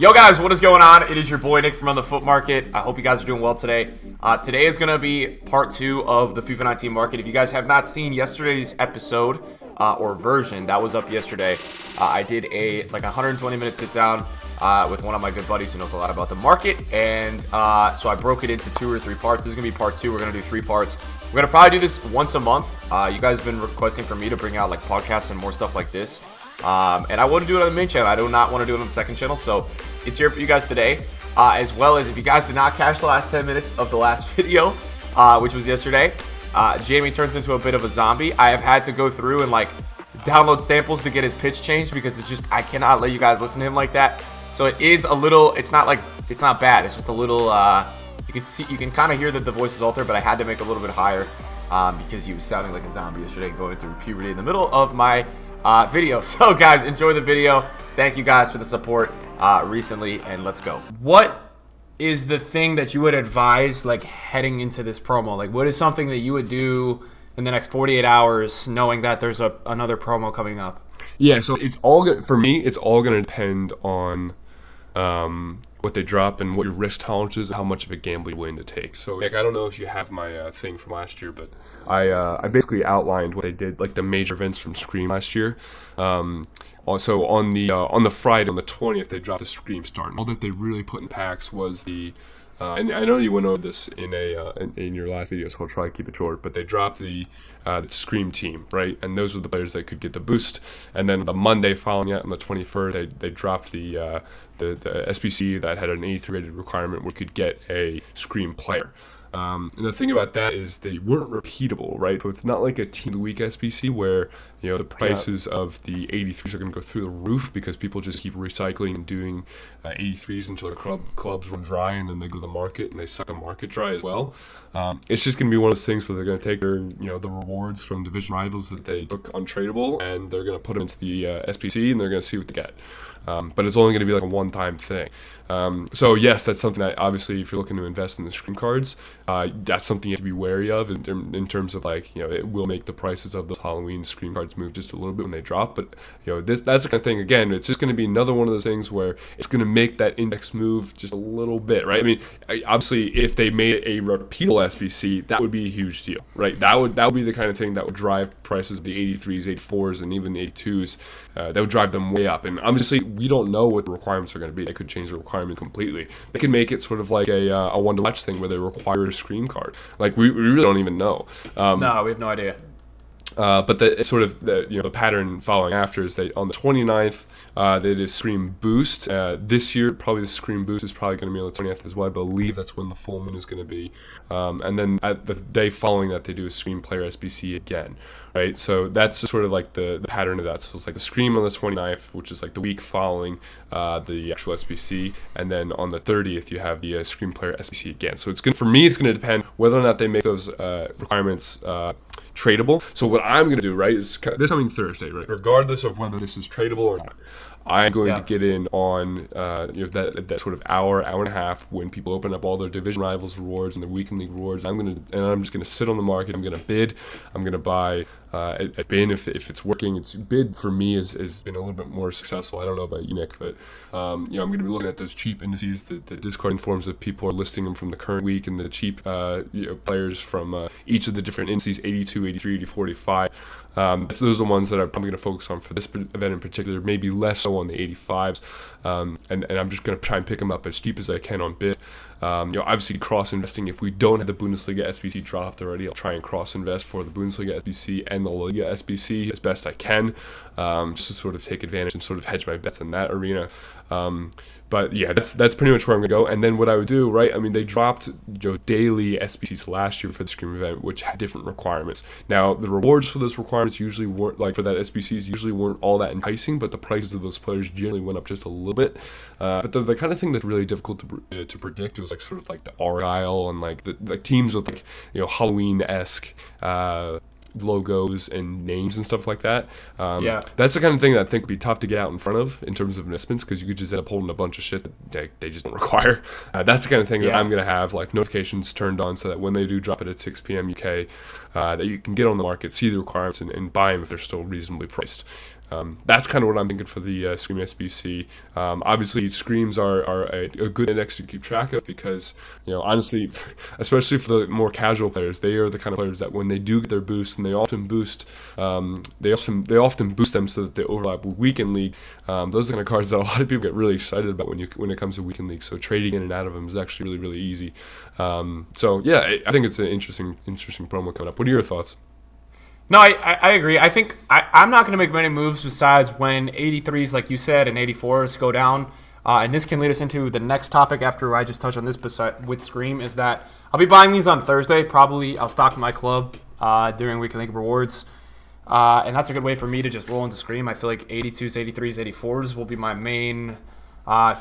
Yo guys, what is going on? It is your boy Nick from On The Foot Market. I hope you guys are doing well today. Today is going to be part 2 of the FIFA 19 market. If you guys have not seen yesterday's episode or version, that was up yesterday. I did a 120-minute sit down with one of my good buddies who knows a lot about the market, and so I broke it into 2 or 3 parts. This is going to be part 2. We're going to do 3 parts. We're going to probably do this once a month. You guys have been requesting for me to bring out podcasts and more stuff like this. And I want to do it on the main channel. I do not want to do it on the second channel, so it's here for you guys today. As well as if you guys did not catch the last 10 minutes of the last video, which was yesterday, Jamie turns into a bit of a zombie. I have had to go through and download samples to get his pitch changed because it's just, I cannot let you guys listen to him like that. So it is a little, it's not bad. It's just a little, you can kind of hear that the voice is altered, but I had to make it a little bit higher because he was sounding like a zombie yesterday, going through puberty in the middle of my video. So guys, enjoy the video. Thank you guys for the support recently, and let's go. What is the thing that you would advise heading into this promo? What is something that you would do in the next 48 hours knowing that there's another promo coming up? Yeah, so it's all good for me. It's all going to depend on what they drop and what your risk tolerance is, how much of a gamble you're willing to take. So I don't know if you have my thing from last year, but I basically outlined what they did, the major events from Scream last year. Also on the Friday, on the 20th, they dropped the Scream start. All that they really put in packs was the and I know you went over this in your last video, so I'll try to keep it short. But they dropped the Scream team, right? And those were the players that could get the boost. And then the Monday following it, on the 21st, they dropped the SBC that had an 83 rated requirement where you could get a Scream player. And the thing about that is they weren't repeatable, right? So it's not like a Team of the Week SBC where the prices of the 83s are going to go through the roof because people just keep recycling and doing 83s until the clubs run dry, and then they go to the market and they suck the market dry as well. It's just going to be one of those things where they're going to take their the rewards from division rivals that they took untradeable, and they're going to put them into the SBC, and they're going to see what they get. But it's only going to be a one-time thing. So yes, that's something that obviously if you're looking to invest in the Scream cards, that's something you have to be wary of in terms of it will make the prices of those Halloween Scream cards move just a little bit when they drop. But that's the kind of thing, again, it's just going to be another one of those things where it's going to make that index move just a little bit, right? I mean, obviously if they made it a repeatable SBC, that would be a huge deal, right? That would be the kind of thing that would drive prices of the 83s, 84s, and even the 82s. That would drive them way up. And obviously we don't know what the requirements are going to be. They could change the requirement completely. They could make it sort of like a one-to-watch thing where they require a Scream card. We really don't even know. No, we have no idea. But the pattern following after is that on the 29th, they did a Scream Boost. This year, probably the Scream Boost is probably going to be on the 20th as well. I believe that's when the full moon is going to be. And then at the day following that, they do a Scream Player SBC again, right? So that's sort of the pattern of that. So it's the Scream on the 29th, which is the week following the actual SBC. And then on the 30th, you have the Scream Player SBC again. So it's going to depend whether or not they make those requirements tradable. So what I'm going to do, right, is this coming Thursday, right, regardless of whether this is tradable or not, I'm going to get in on that sort of hour and a half when people open up all their division rivals rewards and their weekend league rewards. I'm just going to sit on the market. I'm going to bid. I'm going to buy at bin if it's working. It's bid for me has been a little bit more successful. I don't know about you, Nick, but I'm going to be looking at those cheap indices. The Discord informs that people are listing them from the current week, and the cheap players from each of the different indices, 82, 83, 80, 45. So those are the ones that I'm probably going to focus on for this event in particular, maybe less so on the 85s, and I'm just going to try and pick them up as cheap as I can on bid. Obviously cross-investing, if we don't have the Bundesliga SBC dropped already, I'll try and cross-invest for the Bundesliga SBC and the Liga SBC as best I can, just to sort of take advantage and sort of hedge my bets in that arena. But yeah, that's pretty much where I'm going to go. And then what I would do, right, I mean, they dropped daily SBCs last year for the Scream event, which had different requirements. Now, the rewards for those requirements usually weren't, for that SBCs usually weren't all that enticing, but the prices of those players generally went up just a little bit. But the kind of thing that's really difficult to predict was sort of the Argyle and the teams with Halloween-esque logos and names and stuff like that. That's the kind of thing that I think would be tough to get out in front of in terms of investments, because you could just end up holding a bunch of shit that they just don't require. That's the kind of thing that I'm going to have notifications turned on so that when they do drop it at 6 p.m. UK, that you can get on the market, see the requirements, and buy them if they're still reasonably priced. That's kind of what I'm thinking for the Scream SBC. Obviously, Screams are a good index to keep track of because, honestly, especially for the more casual players, they are the kind of players that when they do get their boost, and they often boost, they often boost them so that they overlap with Weekend League. Those are the kind of cards that a lot of people get really excited about when it comes to Weekend League. So trading in and out of them is actually really, really easy. So yeah, I think it's an interesting promo coming up. What are your thoughts? No, I agree. I think I'm not going to make many moves besides when 83s, like you said, and 84s go down. And this can lead us into the next topic after I just touched on this with Scream, is that I'll be buying these on Thursday. Probably I'll stock my club during Weekend League Rewards. And that's a good way for me to just roll into Scream. I feel like 82s, 83s, 84s will be my main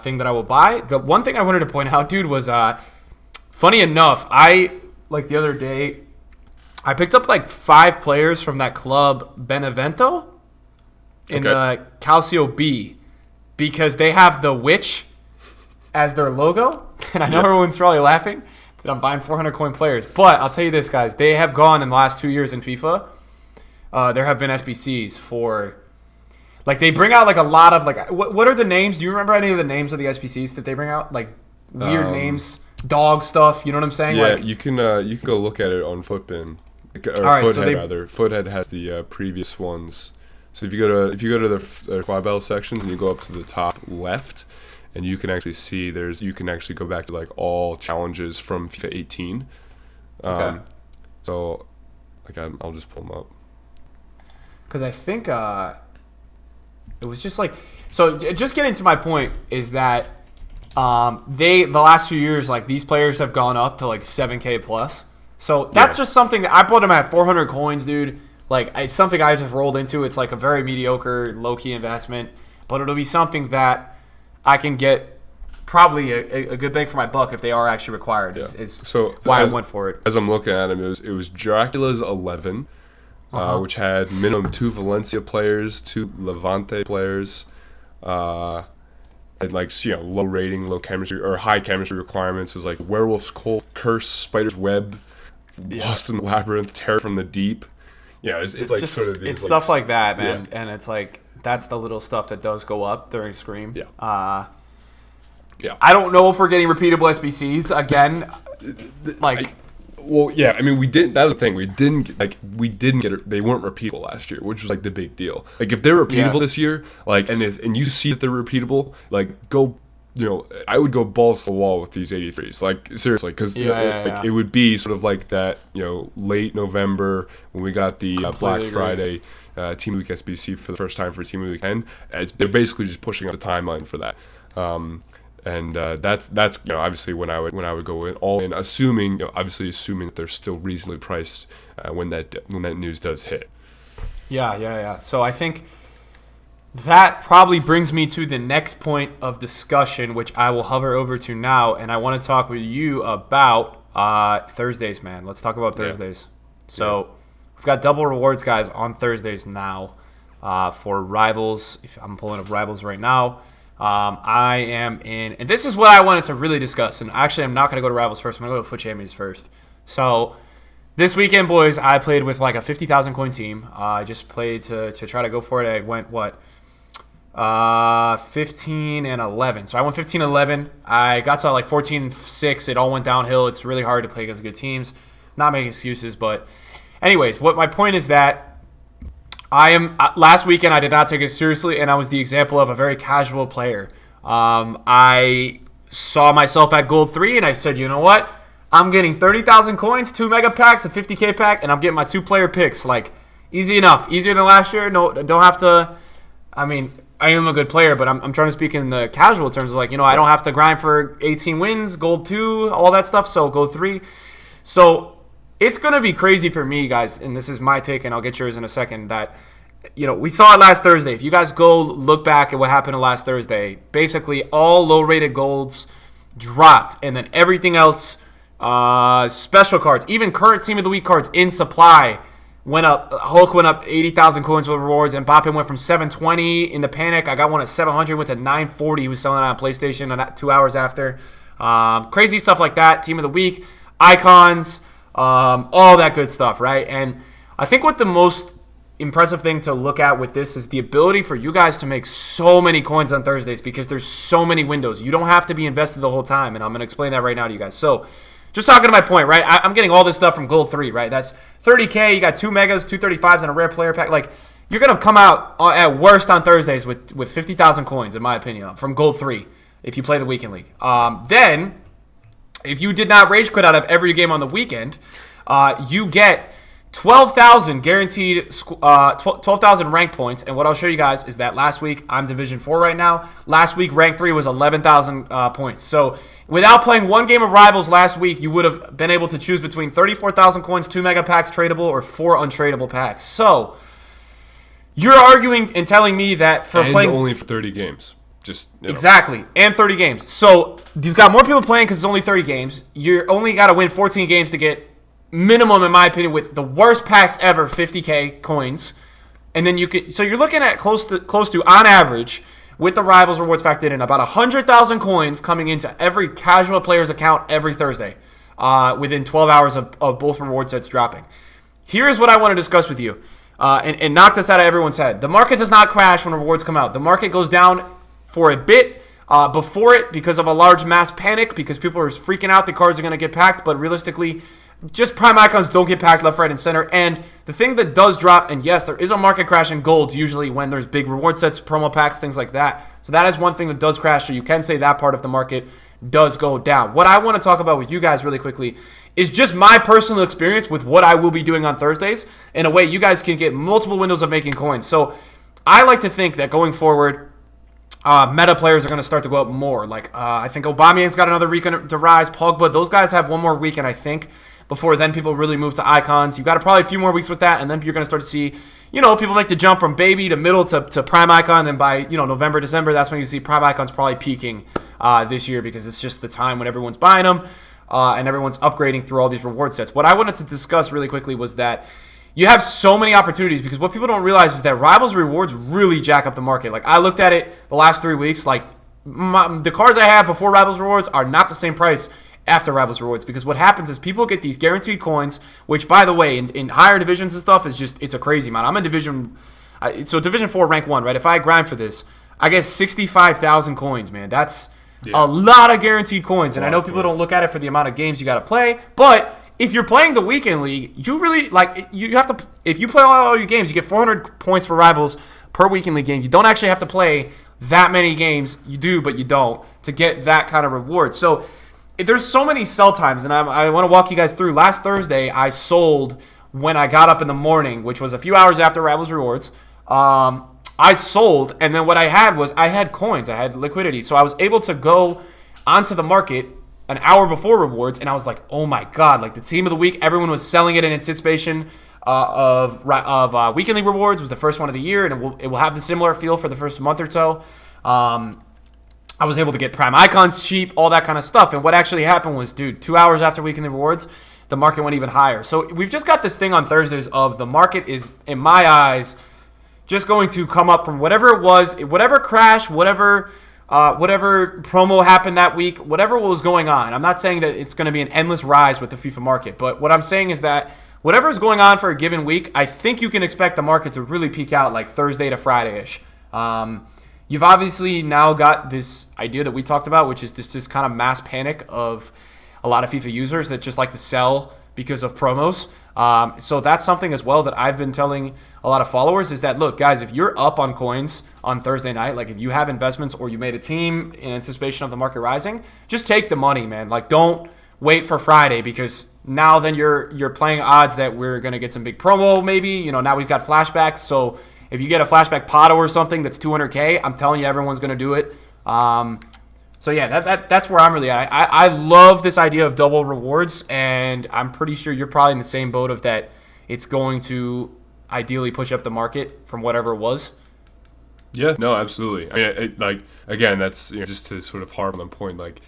thing that I will buy. The one thing I wanted to point out, dude, was funny enough, the other day, I picked up like 5 players from that club Benevento in the Calcio B because they have the witch as their logo. And I know everyone's probably laughing that I'm buying 400 coin players. But I'll tell you this, guys. They have gone in the last 2 years in FIFA. There have been SBCs for... Like, they bring out like a lot of... like what are the names? Do you remember any of the names of the SBCs that they bring out? Like weird names, dog stuff. You know what I'm saying? Yeah, like, you can go look at it on Footbin. Or right, Foothead, rather. Foothead has the previous ones. So if you go to the quad battle sections and you go up to the top left, and you can actually see you can actually go back to like all challenges from FIFA 18. So I'll just pull them up. Because I think it was just like, so just getting to my point is that the last few years, like, these players have gone up to like 7K plus. So that's just something that I bought them at 400 coins, dude. Like, it's something I just rolled into. It's like a very mediocre, low-key investment. But it'll be something that I can get probably a good bang for my buck if they are actually required. Yeah. So why I went for it. As I'm looking at them, it was Dracula's 11, which had minimum 2 Valencia players, 2 Levante players, and low rating, low chemistry, or high chemistry requirements. It was like Werewolf's Cult, Curse, Spider's Web, Lost in the Labyrinth, Terror from the Deep. Yeah, it's like just, sort of these, it's stuff like that, man. Yeah. And it's like, that's the little stuff that does go up during Scream. Yeah. Yeah. I don't know if we're getting repeatable SBCs again. I mean, we didn't. That was the thing. We didn't get it. They weren't repeatable last year, which was like the big deal. Like, if they're repeatable this year, like, and you see that they're repeatable, like, go. I would go balls to the wall with these 83s. Like, seriously, because it would be sort of like that. Late November when we got the Black Friday Team Week SBC for the first time for Team Week 10. They're basically just pushing up the timeline for that. And that's obviously when I would go in all in, assuming that they're still reasonably priced when that news does hit. Yeah. So I think that probably brings me to the next point of discussion, which I will hover over to now, and I want to talk with you about Thursdays, man. Let's talk about Thursdays. So we've got double rewards, guys, on Thursdays now for Rivals. I'm pulling up Rivals right now. I am in, and this is what I wanted to really discuss. And actually, I'm not going to go to Rivals first. I'm going to go to Foot Champions first. So this weekend, boys, I played with like a 50,000 coin team. I just played to try to go for it. I went 15 and 11. So I went 15 and 11. I got to like 14 and 6. It all went downhill. It's really hard to play against good teams. Not making excuses, but anyways, what my point is that last weekend I did not take it seriously, and I was the example of a very casual player. I saw myself at Gold 3, and I said, you know what? I'm getting 30,000 coins, 2 mega packs, a 50K pack, and I'm getting my 2-player picks. Like, easy enough. Easier than last year. No, don't have to. I mean, I am a good player, but I'm trying to speak in the casual terms of, like, I don't have to grind for 18 wins, Gold 2, all that stuff, so Gold 3. So it's going to be crazy for me, guys, and this is my take, and I'll get yours in a second, that, we saw it last Thursday. If you guys go look back at what happened last Thursday, basically all low-rated golds dropped, and then everything else, special cards, even current Team of the Week cards in supply, went up. Hulk went up 80,000 coins with rewards, and Mbappe went from 720 in the panic. I got one at 700, went to 940. He was selling it on PlayStation 2 hours after. Crazy stuff like that. Team of the Week, icons, all that good stuff, right? And I think what the most impressive thing to look at with this is the ability for you guys to make so many coins on Thursdays because there's so many windows. You don't have to be invested the whole time, and I'm going to explain that right now to you guys. So just talking to my point, right? I'm getting all this stuff from Gold 3, right? That's 30K. You got 2 megas, 235s, and a rare player pack. Like, you're going to come out at worst on Thursdays with 50,000 coins, in my opinion, from Gold 3 if you play the Weekend League. Then, if you did not rage quit out of every game on the weekend, you get 12,000 guaranteed, 12,000 rank points. And what I'll show you guys is that last week, I'm Division 4 right now. Last week, rank 3 was 11,000 points. So without playing one game of Rivals last week, you would have been able to choose between 34,000 coins, 2 mega packs tradable, or 4 untradeable packs. So you're arguing and telling me that for and playing only for 30 games. Just exactly, and 30 games. So you've got more people playing because it's only 30 games. You're only got to win 14 games to get minimum, in my opinion, with the worst packs ever, 50K coins. And then you could, so you're looking at close to on average with the Rivals rewards factored in, about 100,000 coins coming into every casual player's account every Thursday, within 12 hours of both reward sets dropping. Here's what I want to discuss with you, and knock this out of everyone's head. The market does not crash when rewards come out. The market goes down for a bit before it because of a large mass panic, because people are freaking out the cards are going to get packed, but realistically, just prime icons don't get packed left, right, and center. And the thing that does drop, and yes, there is a market crash in golds usually when there's big reward sets, promo packs, things like that. So that is one thing that does crash. So you can say that part of the market does go down. What I want to talk about with you guys really quickly is just my personal experience with what I will be doing on Thursdays. In a way, you guys can get multiple windows of making coins. So I like to think that going forward, meta players are going to start to go up more. Like, I think Aubameyang's got another weekend to rise. Pogba, those guys have one more weekend, I think, before then people really move to icons. You got probably a few more weeks with that, and then you're going to start to see, people make the jump from baby to middle to prime icon. And then by, November, December, that's when you see prime icons probably peaking this year, because it's just the time when everyone's buying them and everyone's upgrading through all these reward sets. What I wanted to discuss really quickly was that you have so many opportunities, because what people don't realize is that Rivals rewards really jack up the market. Like, I looked at it the last 3 weeks. Like, the cards I have before Rivals rewards are not the same price after Rivals rewards, because what happens is people get these guaranteed coins, which, by the way, in higher divisions and stuff, it's a crazy amount. I'm in Division 4 rank 1, right? If I grind for this, I get 65,000 coins, man. That's a lot of guaranteed coins, and I know people don't look at it for the amount of games you got to play, but if you're playing the Weekend League, you really, you have to, if you play all your games, you get 400 points for Rivals per Weekend League game. You don't actually have to play that many games. You do, but you don't, to get that kind of reward. So there's so many sell times, and I want to walk you guys through. Last Thursday, I sold when I got up in the morning, which was a few hours after Rivals rewards. I sold, and then what I had was I had coins. I had liquidity. So I was able to go onto the market an hour before rewards, and I was like, oh my God, like the team of the week, everyone was selling it in anticipation of Weekend League rewards. It was the first one of the year, and it will have the similar feel for the first month or so. I was able to get prime icons cheap, all that kind of stuff. And what actually happened was, dude, 2 hours after Weekend League rewards, the market went even higher. So we've just got this thing on Thursdays of the market is, in my eyes, just going to come up from whatever it was, whatever crash, whatever promo happened that week, whatever was going on. I'm not saying that it's going to be an endless rise with the FIFA market, but what I'm saying is that whatever is going on for a given week, I think you can expect the market to really peak out like Thursday to Friday-ish. You've obviously now got this idea that we talked about, which is this kind of mass panic of a lot of FIFA users that just like to sell because of promos. So that's something as well that I've been telling a lot of followers is that, look, guys, if you're up on coins on Thursday night, like if you have investments or you made a team in anticipation of the market rising, just take the money, man. Like, don't wait for Friday, because now then you're playing odds that we're going to get some big promo maybe. Now we've got flashbacks. So if you get a flashback Pato or something that's 200K, I'm telling you everyone's going to do it. So yeah, that's where I'm really at. I love this idea of double rewards, and I'm pretty sure you're probably in the same boat of that. It's going to ideally push up the market from whatever it was. Yeah, no, absolutely. I mean, again, that's just to sort of harp on the point. Like,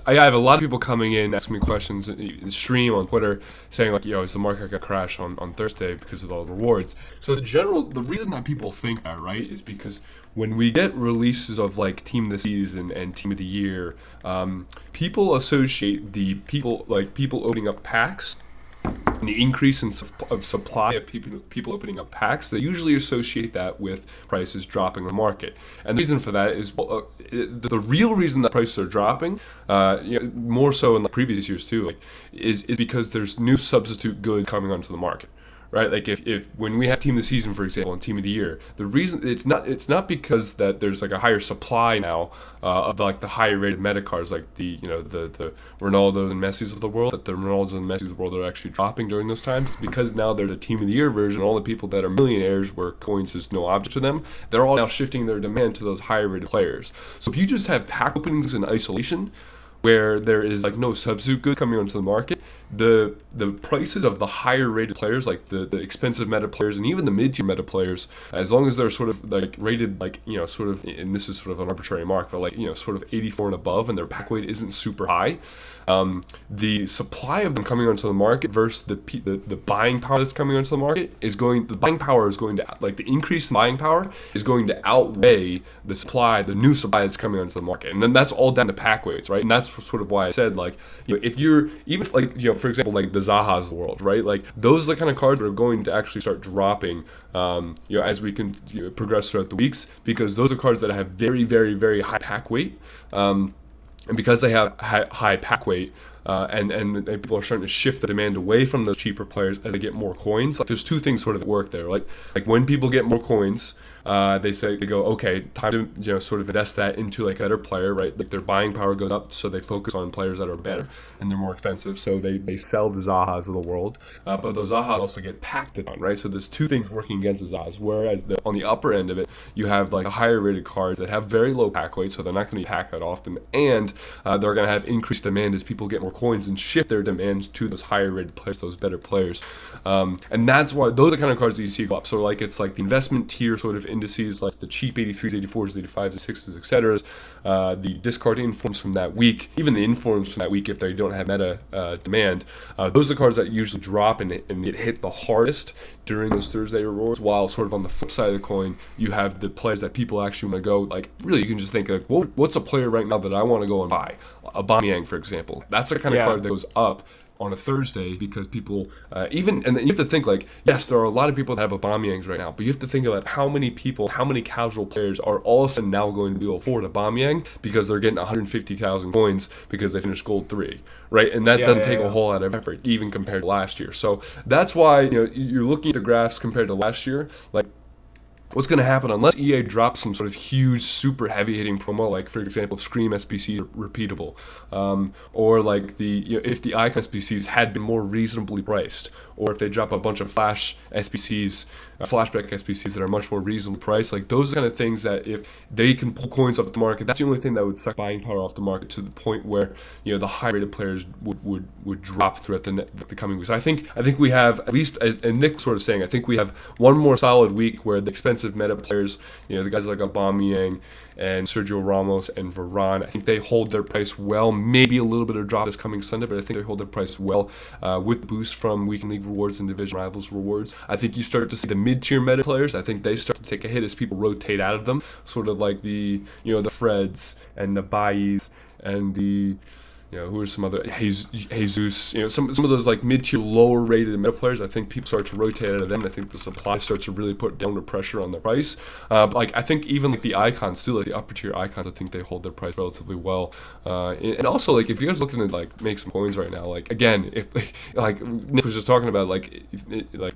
I have a lot of people coming in asking me questions in the stream on Twitter saying like, is the market gonna crash on Thursday because of all the rewards? So the reason that people think that, right, is because when we get releases of like Team of the Season and Team of the Year, people associate people opening up packs and the increase of supply of people opening up packs, they usually associate that with prices dropping in the market. And the reason for that is the real reason that prices are dropping, more so in the previous years too, is because there's new substitute goods coming onto the market. Right, like if when we have team of the season, for example, and team of the year, the reason it's not because that there's like a higher supply now of like the higher rated meta cards, like the Ronaldo and Messi's of the world, that the Ronaldos and Messi's of the world are actually dropping during those times. It's because now there's a team of the year version. All the people that are millionaires where coins is no object to them, they're all now shifting their demand to those higher rated players. So if you just have pack openings in isolation, where there is like no substitute good coming onto the market, the prices of the higher rated players, like the expensive meta players and even the mid-tier meta players, as long as they're sort of like rated like, sort of, and this is sort of an arbitrary mark, but like, sort of 84 and above, and their pack weight isn't super high, the supply of them coming onto the market versus the buying power that's coming onto the market the increase in buying power is going to outweigh the new supply that's coming onto the market. And then that's all down to pack weights, right? And that's sort of why I said, like, if you're, even like, for example, like the Zahas of the world, right? Like those are the kind of cards that are going to actually start dropping, as we can progress throughout the weeks, because those are cards that have very, very, very high pack weight. And because they have high pack weight, and people are starting to shift the demand away from those cheaper players as they get more coins. Like there's two things sort of at work there. Like when people get more coins, they go, okay, time to sort of invest that into like a better player, right? Like their buying power goes up, so they focus on players that are better and they're more expensive. So they sell the Zahas of the world, but those Zahas also get packed on, right? So there's two things working against the Zahas. Whereas on the upper end of it, you have like a higher rated cards that have very low pack weight, so they're not going to be packed that often, and they're going to have increased demand as people get more coins and shift their demand to those higher rated players, those better players, and that's why those are the kind of cards that you see go up. So like it's like the investment tier sort of indices, like the cheap 83s, 84s, 85s, 6s, etc. The discard informs from that week, even the informs from that week if they don't have meta demand. Those are the cards that usually drop and get hit the hardest during those Thursday rewards. While sort of on the flip side of the coin, you have the players that people actually want to go. Like really, you can just think like, what's a player right now that I want to go and buy? Aubameyang, for example. That's the kind of card that goes up on a Thursday because people and you have to think like, yes, there are a lot of people that have Aubameyangs right now, but you have to think about how many casual players are all of a sudden now going to be able to afford Aubameyang because they're getting 150,000 coins because they finished gold 3, right? And that doesn't take a whole lot of effort even compared to last year. So that's why you're looking at the graphs compared to last year, like what's going to happen unless EA drops some sort of huge, super heavy-hitting promo, like for example, if Scream SBCs are repeatable, or like if the Icon SBCs had been more reasonably priced, or if they drop a bunch of Flash SBCs, flashback SBCs that are much more reasonably priced, like those are kind of things that if they can pull coins off the market, that's the only thing that would suck buying power off the market to the point where the high-rated players would drop throughout the coming weeks. I think we have at least, and Nick sort of saying, I think we have one more solid week where the expensive meta players, the guys like Aubameyang and Sergio Ramos and Varane, I think they hold their price well. Maybe a little bit of drop this coming Sunday, but I think they hold their price well with boost from Weekend League rewards and Division Rivals rewards. I think you start to see the mid-tier meta players, I think they start to take a hit as people rotate out of them, sort of like the Freds and the Baillis and the who are some other Jesus, some of those like mid-tier, lower-rated meta players. I think people start to rotate out of them. I think the supply starts to really put downward pressure on the price. Like I think even like the icons too, like the upper-tier icons, I think they hold their price relatively well. And also like if you guys are looking to like make some coins right now, like again, if like Nick was just talking about, like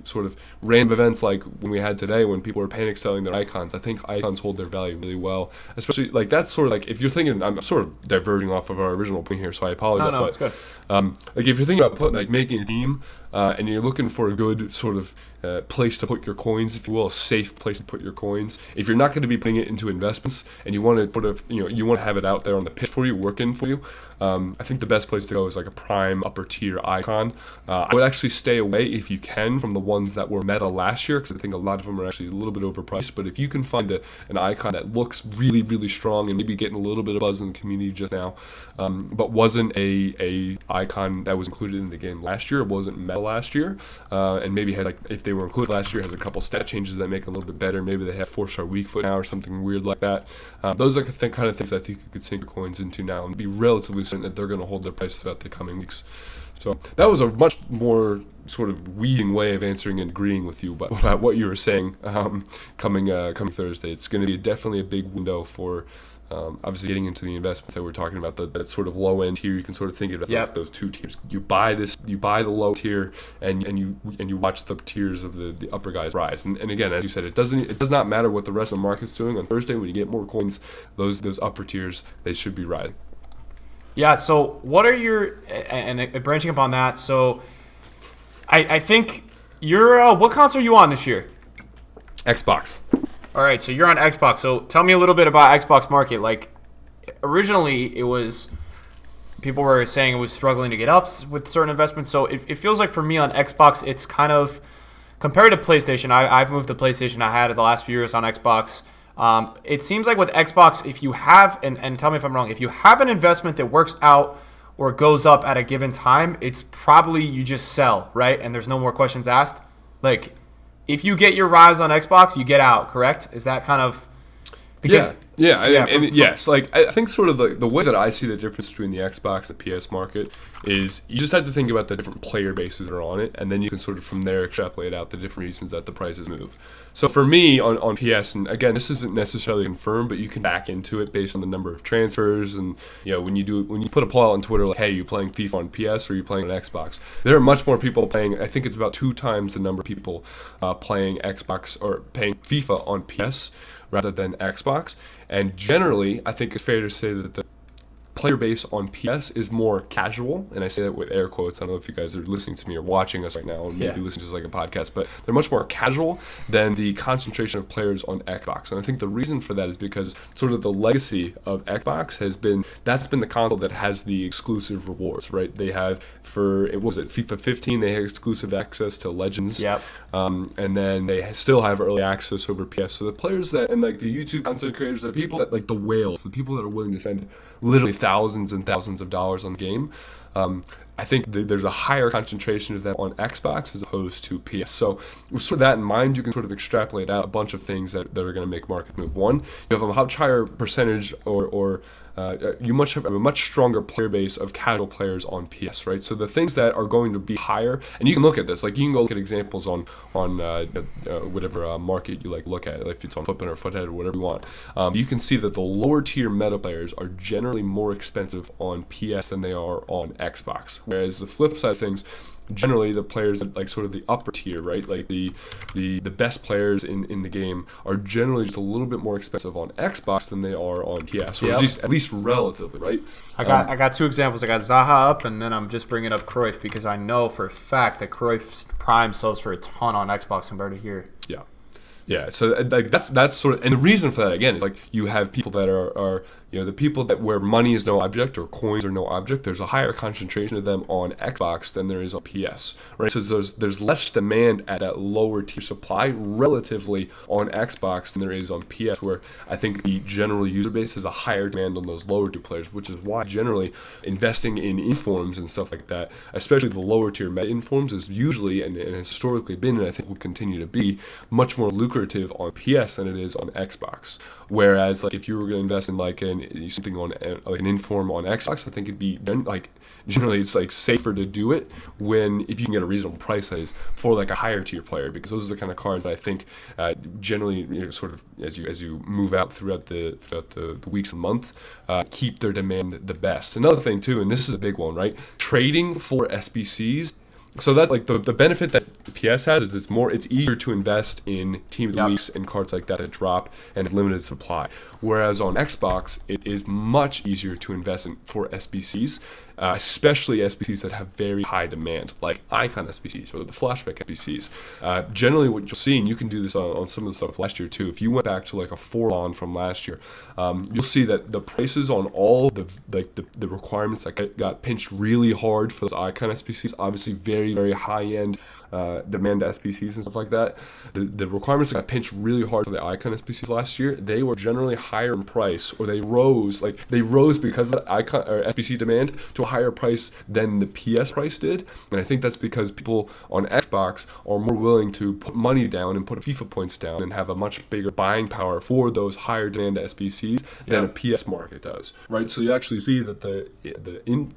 sort of random events like when we had today when people were panic selling their icons, I think icons hold their value really well. Especially like that's sort of like if you're thinking, I'm sort of diverging off of our original point here, so I apologize. No, it's good. Like if you're thinking about making a team and you're looking for a good sort of place to put your coins, if you will, a safe place to put your coins. If you're not going to be putting it into investments and you want to put you want to have it out there on the pitch for you, working for you, I think the best place to go is like a prime upper tier icon. I would actually stay away if you can from the ones that were meta last year because I think a lot of them are actually a little bit overpriced. But if you can find an icon that looks really, really strong and maybe getting a little bit of buzz in the community just now, but wasn't a icon that was included in the game last year, it wasn't meta last year, and maybe had, like, if they were included last year, has a couple stat changes that make it a little bit better. Maybe they have 4-star weak foot now or something weird like that. Those are the kind of things I think you could sink your coins into now and be relatively certain that they're going to hold their price throughout the coming weeks. So that was a much more sort of weaving way of answering and agreeing with you about what you were saying coming Thursday. It's going to be definitely a big window for obviously getting into the investments that we're talking about, that sort of low end tier. You can sort of think of it as like those two tiers. You buy the low tier, and you watch the tiers of the upper guys rise. And again, as you said, it does not matter what the rest of the market's doing on Thursday. When you get more coins, those upper tiers, they should be rising. Yeah, so what are your, and branching up on that, so I think you're, what console are you on this year? Xbox. All right, so you're on Xbox. So tell me a little bit about Xbox market. Like, originally it was, people were saying it was struggling to get up with certain investments. So it feels like for me on Xbox, it's kind of, compared to PlayStation, I've moved to PlayStation. I had it the last few years on Xbox. It seems like with Xbox, if you have, and tell me if I'm wrong, if you have an investment that works out or goes up at a given time, it's probably you just sell, right? And there's no more questions asked. Like, if you get your rise on Xbox, you get out, correct? Is that kind of... Because, yes. Like, I think sort of the way that I see the difference between the Xbox and the PS market is you just have to think about the different player bases that are on it, and then you can sort of from there extrapolate out the different reasons that the prices move. So for me on PS, and again, this isn't necessarily confirmed, but you can back into it based on the number of transfers, and when you put a poll out on Twitter like, hey, you playing FIFA on PS or are you playing on Xbox? There are much more people playing. I think it's about 2 times the number of people playing Xbox or paying FIFA on PS rather than Xbox. And generally, I think it's fair to say that the player base on PS is more casual, and I say that with air quotes. I don't know if you guys are listening to me or watching us right now, or maybe listening to us like a podcast, but they're much more casual than the concentration of players on Xbox. And I think the reason for that is because sort of the legacy of Xbox has been, that's been the console that has the exclusive rewards, right? They have, for, what was it, FIFA 15, they had exclusive access to Legends. And then they still have early access over PS. So the players that, and like the YouTube content creators, the people that, like the whales, the people that are willing to spend literally thousands and thousands of dollars on the game, I think there's a higher concentration of that on Xbox as opposed to PS. So with sort of that in mind, you can sort of extrapolate out a bunch of things that are going to make market move. One, you have a much higher percentage you have a much stronger player base of casual players on PS, right? So the things that are going to be higher, and you can look at this, like you can go look at examples on whatever market you like look at, like if it's on Footbin or Foothead or whatever you want. You can see that the lower tier meta players are generally more expensive on PS than they are on Xbox. Whereas the flip side of things, generally the players at like sort of the upper tier, right, like the best players in the game are generally just a little bit more expensive on Xbox than they are on PS, or at least relatively, right? I got 2 examples. I got Zaha up, and then I'm just bringing up Cruyff because I know for a fact that Cruyff's Prime sells for a ton on Xbox compared to here. Yeah, so like that's sort of, and the reason for that again is like you have people that are the people that where money is no object or coins are no object. There's a higher concentration of them on Xbox than there is on PS, right? So there's less demand at that lower tier supply relatively on Xbox than there is on PS, where I think the general user base has a higher demand on those lower tier players, which is why generally investing in informs and stuff like that, especially the lower tier meta informs, is usually and has historically been, and I think will continue to be, much more lucrative on PS than it is on Xbox. Whereas like if you were going to invest in like something on like an inform on Xbox, I think it'd be like generally it's like safer to do it if you can get a reasonable price that is for like a higher tier player, because those are the kind of cards that I think generally sort of as you move out throughout the weeks and months keep their demand the best. Another thing too, and this is a big one, right? Trading for SBCs. So that like the benefit that PS has is it's easier to invest in Team of the Weeks and cards like that drop and limited supply. Whereas on Xbox, it is much easier to invest in for SBCs, especially SBCs that have very high demand, like Icon SBCs or the Flashback SBCs. Generally, what you'll see, and you can do this on some of the stuff last year too, if you went back to like a Forlon from last year, you'll see that the prices on all the requirements that got pinched really hard for those Icon SBCs, obviously very, very high-end demand SBCs and stuff like that. The requirements that got pinched really hard for the icon SBCs last year, they were generally higher in price, or they rose because of the icon or SBC demand to a higher price than the PS price did. And I think that's because people on Xbox are more willing to put money down and put FIFA points down and have a much bigger buying power for those higher demand SBCs than a PS market does, right? So you actually see that the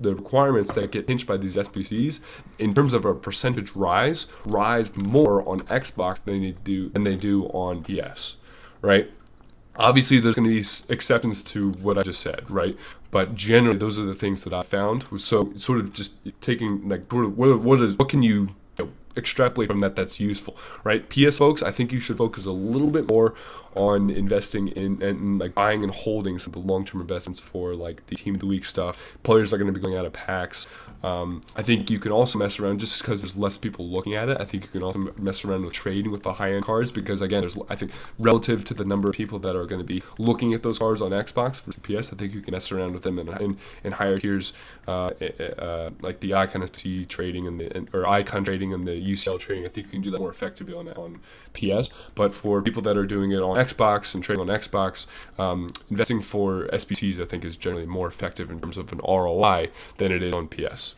requirements that get pinched by these SBCs in terms of a percentage rise more on Xbox than they do on PS, right? Obviously, there's going to be exceptions to what I just said, right? But generally, those are the things that I found. So, sort of just taking like, what can you extrapolate from that's useful, right? PS folks, I think you should focus a little bit more on investing in and like buying and holding some of the long-term investments for like the team of the week stuff. Players are going to be going out of packs. I think you can also mess around just because there's less people looking at it. I think you can also mess around with trading with the high-end cards because again, I think relative to the number of people that are going to be looking at those cards on Xbox versus PS, I think you can mess around with them in higher tiers, like the icon SBC trading or icon trading and the UCL trading. I think you can do that more effectively on PS. But for people that are doing it on Xbox and trading on Xbox, investing for SBCs I think is generally more effective in terms of an ROI than it is on PS.